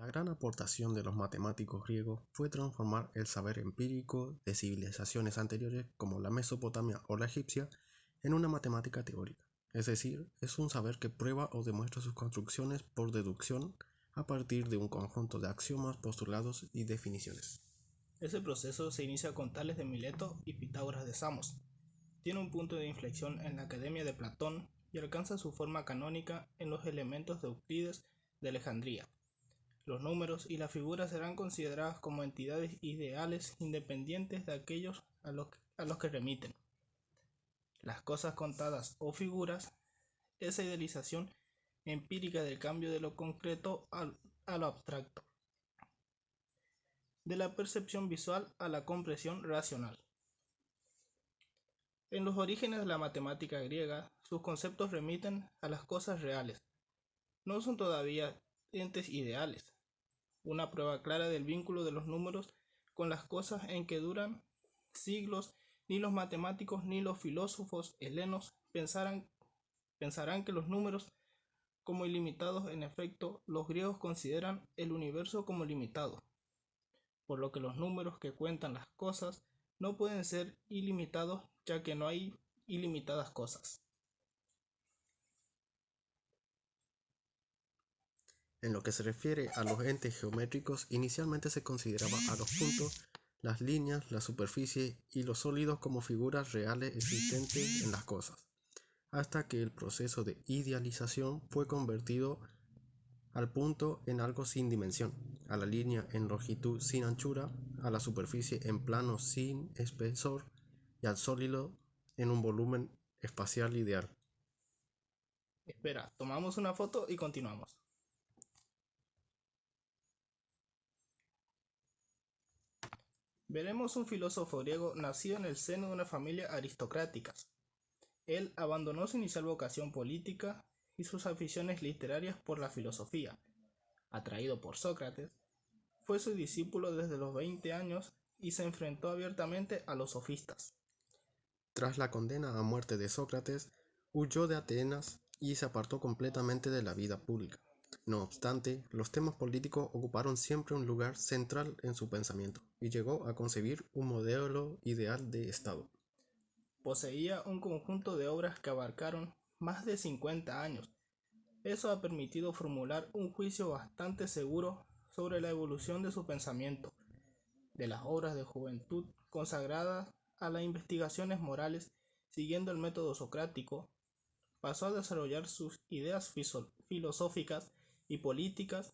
La gran aportación de los matemáticos griegos fue transformar el saber empírico de civilizaciones anteriores como la Mesopotamia o la egipcia en una matemática teórica, es decir, es un saber que prueba o demuestra sus construcciones por deducción a partir de un conjunto de axiomas, postulados y definiciones. Ese proceso se inicia con Tales de Mileto y Pitágoras de Samos. Tiene un punto de inflexión en la Academia de Platón y alcanza su forma canónica en los elementos de Euclides de Alejandría. Los números y las figuras serán consideradas como entidades ideales independientes de aquellos a los que remiten. Las cosas contadas o figuras, esa idealización empírica del cambio de lo concreto a lo abstracto, de la percepción visual a la comprensión racional. En los orígenes de la matemática griega, sus conceptos remiten a las cosas reales. No son todavía entes ideales, una prueba clara del vínculo de los números con las cosas en que duran siglos. Ni los matemáticos ni los filósofos helenos pensarán que los números como ilimitados. En efecto, los griegos consideran el universo como limitado, por lo que los números que cuentan las cosas no pueden ser ilimitados, ya que no hay ilimitadas cosas. En lo que se refiere a los entes geométricos, inicialmente se consideraba a los puntos, las líneas, la superficie y los sólidos como figuras reales existentes en las cosas, hasta que el proceso de idealización fue convertido al punto en algo sin dimensión, a la línea en longitud sin anchura, a la superficie en plano sin espesor y al sólido en un volumen espacial ideal. Espera, tomamos una foto y continuamos. Veremos un filósofo griego nacido en el seno de una familia aristocrática. Él abandonó su inicial vocación política y sus aficiones literarias por la filosofía. Atraído por Sócrates, fue su discípulo desde los 20 años y se enfrentó abiertamente a los sofistas. Tras la condena a muerte de Sócrates, huyó de Atenas y se apartó completamente de la vida pública. No obstante, los temas políticos ocuparon siempre un lugar central en su pensamiento y llegó a concebir un modelo ideal de Estado. Poseía un conjunto de obras que abarcaron más de 50 años. Eso ha permitido formular un juicio bastante seguro sobre la evolución de su pensamiento, de las obras de juventud consagradas a las investigaciones morales siguiendo el método socrático. Pasó a desarrollar sus ideas filosóficas y políticas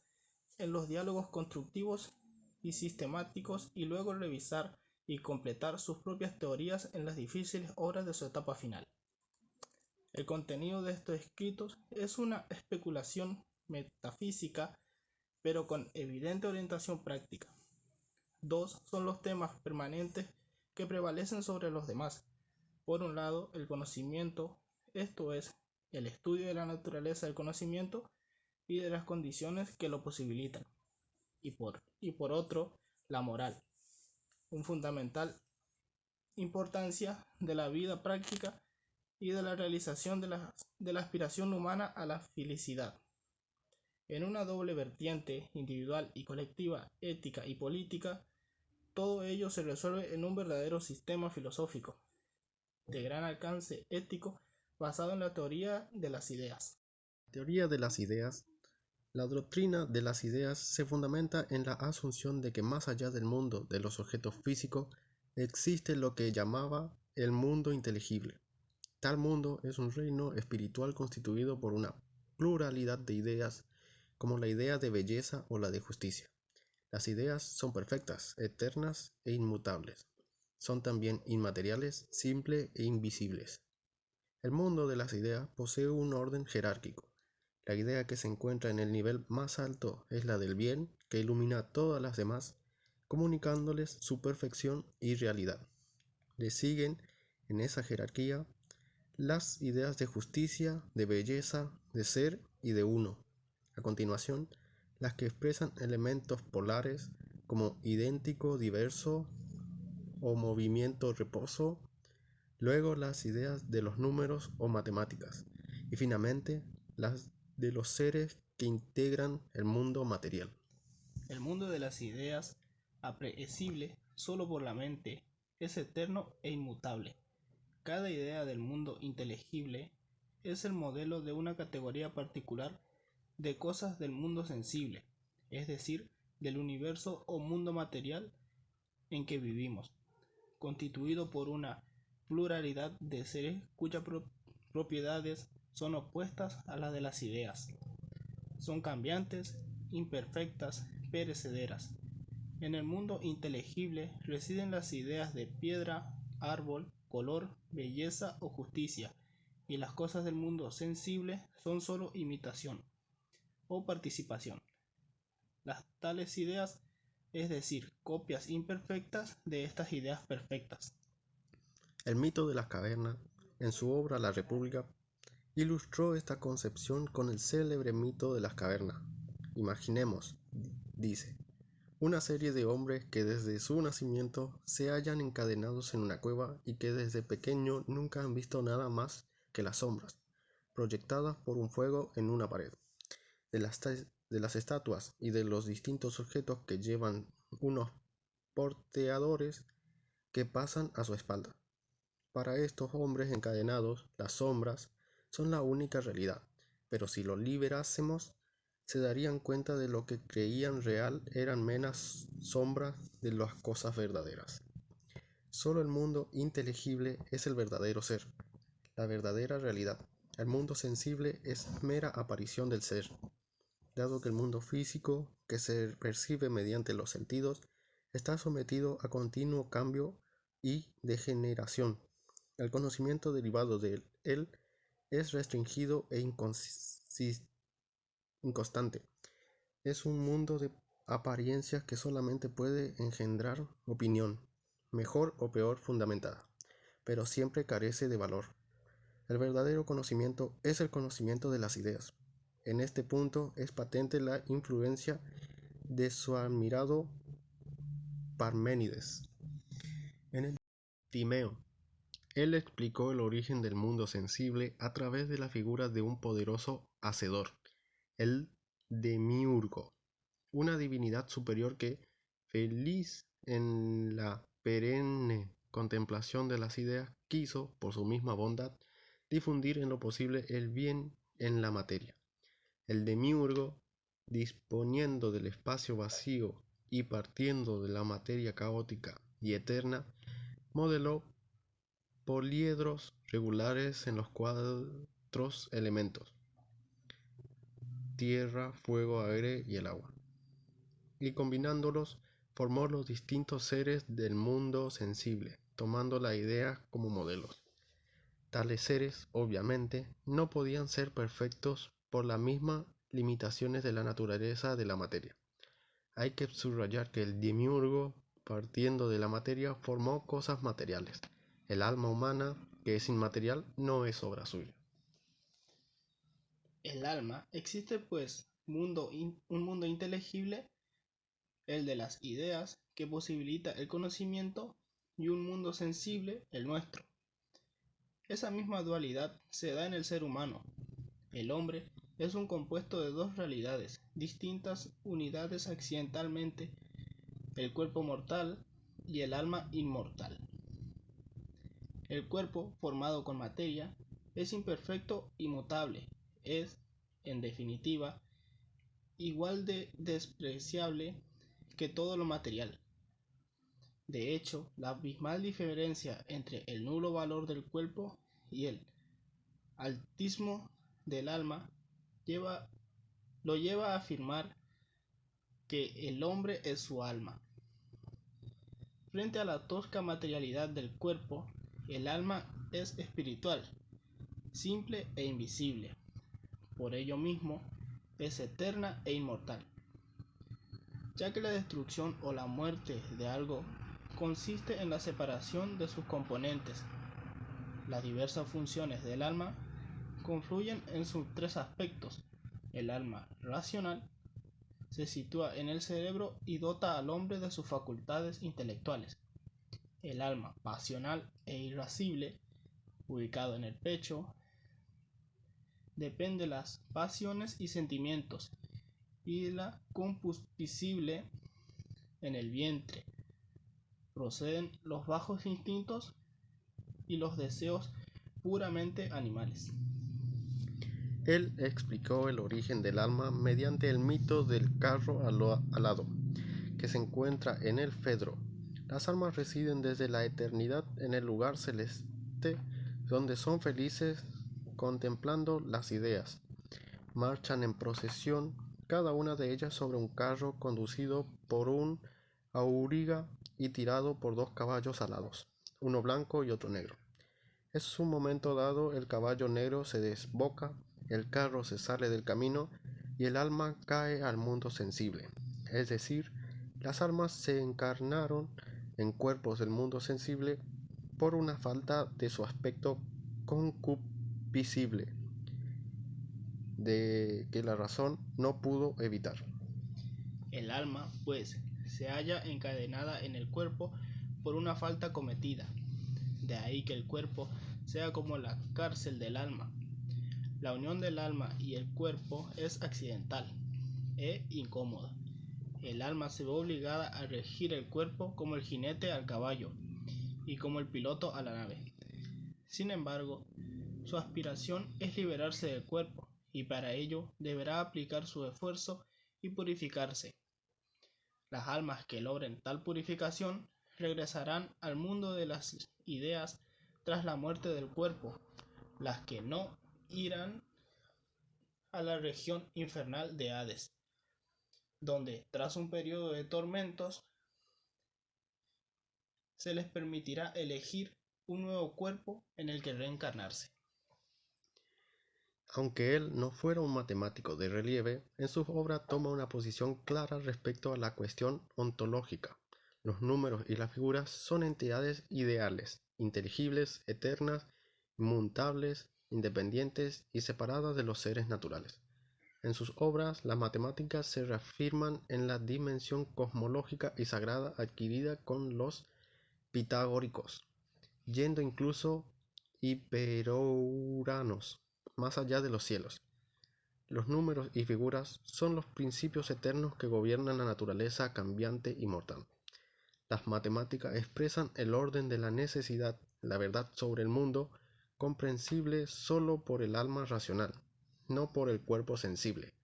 en los diálogos constructivos y sistemáticos y luego revisar y completar sus propias teorías en las difíciles obras de su etapa final. El contenido de estos escritos es una especulación metafísica, pero con evidente orientación práctica. Dos son los temas permanentes que prevalecen sobre los demás. Por un lado, el conocimiento, esto es, el estudio de la naturaleza del conocimiento y de las condiciones que lo posibilitan. Y por otro, la moral, un fundamental importancia de la vida práctica y de la realización de la aspiración humana a la felicidad. En una doble vertiente, individual y colectiva, ética y política, todo ello se resuelve en un verdadero sistema filosófico, de gran alcance ético, basado en la teoría de las ideas. Teoría de las ideas. La doctrina de las ideas se fundamenta en la asunción de que más allá del mundo de los objetos físicos existe lo que llamaba el mundo inteligible. Tal mundo es un reino espiritual constituido por una pluralidad de ideas, como la idea de belleza o la de justicia. Las ideas son perfectas, eternas e inmutables. Son también inmateriales, simples e invisibles. El mundo de las ideas posee un orden jerárquico. La idea que se encuentra en el nivel más alto es la del bien, que ilumina a todas las demás, comunicándoles su perfección y realidad. Le siguen en esa jerarquía las ideas de justicia, de belleza, de ser y de uno. A continuación, las que expresan elementos polares como idéntico, diverso o movimiento, reposo. Luego las ideas de los números o matemáticas. Y finalmente las de los seres que integran el mundo material. El mundo de las ideas, aprehesible solo por la mente, es eterno e inmutable. Cada idea del mundo inteligible es el modelo de una categoría particular de cosas del mundo sensible, es decir, del universo o mundo material en que vivimos, constituido por una pluralidad de seres cuyas propiedades son opuestas a las de las ideas. Son cambiantes, imperfectas, perecederas. En el mundo inteligible residen las ideas de piedra, árbol, color, belleza o justicia, y las cosas del mundo sensible son sólo imitación o participación. Las tales ideas, es decir, copias imperfectas de estas ideas perfectas. El mito de las cavernas, en su obra La República, ilustró esta concepción con el célebre mito de las cavernas. Imaginemos, dice, una serie de hombres que desde su nacimiento se hallan encadenados en una cueva y que desde pequeño nunca han visto nada más que las sombras, proyectadas por un fuego en una pared. De las estatuas y de los distintos objetos que llevan unos porteadores que pasan a su espalda. Para estos hombres encadenados, las sombras son la única realidad, pero si lo liberásemos, se darían cuenta de lo que creían real eran meras sombras de las cosas verdaderas. Solo el mundo inteligible es el verdadero ser, la verdadera realidad. El mundo sensible es mera aparición del ser, dado que el mundo físico, que se percibe mediante los sentidos, está sometido a continuo cambio y degeneración. El conocimiento derivado de él es restringido e inconstante. Es un mundo de apariencias que solamente puede engendrar opinión, mejor o peor fundamentada, pero siempre carece de valor. El verdadero conocimiento es el conocimiento de las ideas. En este punto es patente la influencia de su admirado Parménides. En el Timeo, él explicó el origen del mundo sensible a través de la figura de un poderoso hacedor, el demiurgo, una divinidad superior que, feliz en la perenne contemplación de las ideas, quiso, por su misma bondad, difundir en lo posible el bien en la materia. El demiurgo, disponiendo del espacio vacío y partiendo de la materia caótica y eterna, modeló poliedros regulares en los cuatro elementos: tierra, fuego, aire y el agua, y combinándolos formó los distintos seres del mundo sensible, tomando la idea como modelos. Tales seres, obviamente, no podían ser perfectos por las mismas limitaciones de la naturaleza de la materia. Hay que subrayar que el demiurgo, partiendo de la materia, formó cosas materiales. El alma humana, que es inmaterial, no es obra suya. El alma existe pues un mundo inteligible, el de las ideas, que posibilita el conocimiento, y un mundo sensible, el nuestro. Esa misma dualidad se da en el ser humano. El hombre es un compuesto de dos realidades, distintas unidades accidentalmente, el cuerpo mortal y el alma inmortal. El cuerpo, formado con materia, es imperfecto y mutable, es, en definitiva, igual de despreciable que todo lo material. De hecho, la abismal diferencia entre el nulo valor del cuerpo y el altísimo del alma lo lleva a afirmar que el hombre es su alma. Frente a la tosca materialidad del cuerpo, el alma es espiritual, simple e invisible. Por ello mismo, es eterna e inmortal, ya que la destrucción o la muerte de algo consiste en la separación de sus componentes. Las diversas funciones del alma confluyen en sus tres aspectos. El alma racional se sitúa en el cerebro y dota al hombre de sus facultades intelectuales. El alma pasional e irascible, ubicado en el pecho, depende de las pasiones y sentimientos, y de la combustible en el vientre proceden los bajos instintos y los deseos puramente animales. Él explicó el origen del alma mediante el mito del carro alado, que se encuentra en el Fedro. Las almas residen desde la eternidad en el lugar celeste, donde son felices contemplando las ideas. Marchan en procesión, cada una de ellas sobre un carro conducido por un auriga y tirado por dos caballos alados, uno blanco y otro negro. En un momento dado el caballo negro se desboca, el carro se sale del camino y el alma cae al mundo sensible. Es decir, las almas se encarnaron en cuerpos del mundo sensible por una falta de su aspecto concupiscible, de que la razón no pudo evitar. El alma, pues, se halla encadenada en el cuerpo por una falta cometida. De ahí que el cuerpo sea como la cárcel del alma. La unión del alma y el cuerpo es accidental e incómoda. El alma se ve obligada a regir el cuerpo como el jinete al caballo y como el piloto a la nave. Sin embargo, su aspiración es liberarse del cuerpo y para ello deberá aplicar su esfuerzo y purificarse. Las almas que logren tal purificación regresarán al mundo de las ideas tras la muerte del cuerpo. Las que no irán a la región infernal de Hades, donde tras un periodo de tormentos se les permitirá elegir un nuevo cuerpo en el que reencarnarse. Aunque él no fuera un matemático de relieve, en su obra toma una posición clara respecto a la cuestión ontológica. Los números y las figuras son entidades ideales, inteligibles, eternas, inmutables, independientes y separadas de los seres naturales. En sus obras, las matemáticas se reafirman en la dimensión cosmológica y sagrada adquirida con los pitagóricos, yendo incluso hiperouranos, más allá de los cielos. Los números y figuras son los principios eternos que gobiernan la naturaleza cambiante y mortal. Las matemáticas expresan el orden de la necesidad, la verdad sobre el mundo, comprensible sólo por el alma racional, no por el cuerpo sensible.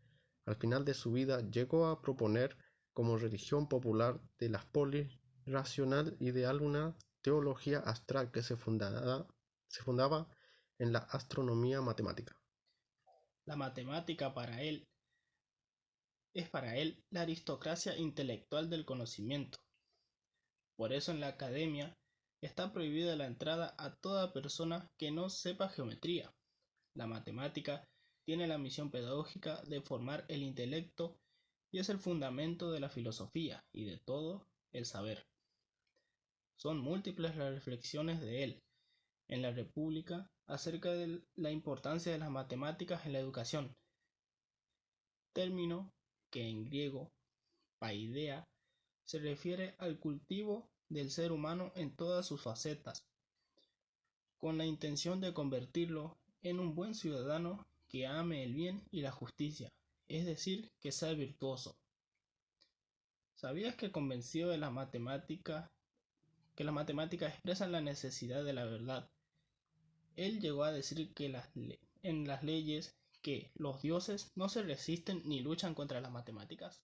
Al final de su vida llegó a proponer como religión popular de las polis racional ideal una teología astral que se fundaba en la astronomía matemática. La matemática es para él la aristocracia intelectual del conocimiento. Por eso en la academia está prohibida la entrada a toda persona que no sepa geometría. La matemática tiene la misión pedagógica de formar el intelecto y es el fundamento de la filosofía y de todo el saber. Son múltiples las reflexiones de él en la República acerca de la importancia de las matemáticas en la educación, término que en griego paideia se refiere al cultivo del ser humano en todas sus facetas, con la intención de convertirlo en un buen ciudadano que ame el bien y la justicia, es decir, que sea virtuoso. ¿Sabías que convencido de que las matemáticas expresan la necesidad de la verdad? Él llegó a decir que en las leyes que los dioses no se resisten ni luchan contra las matemáticas.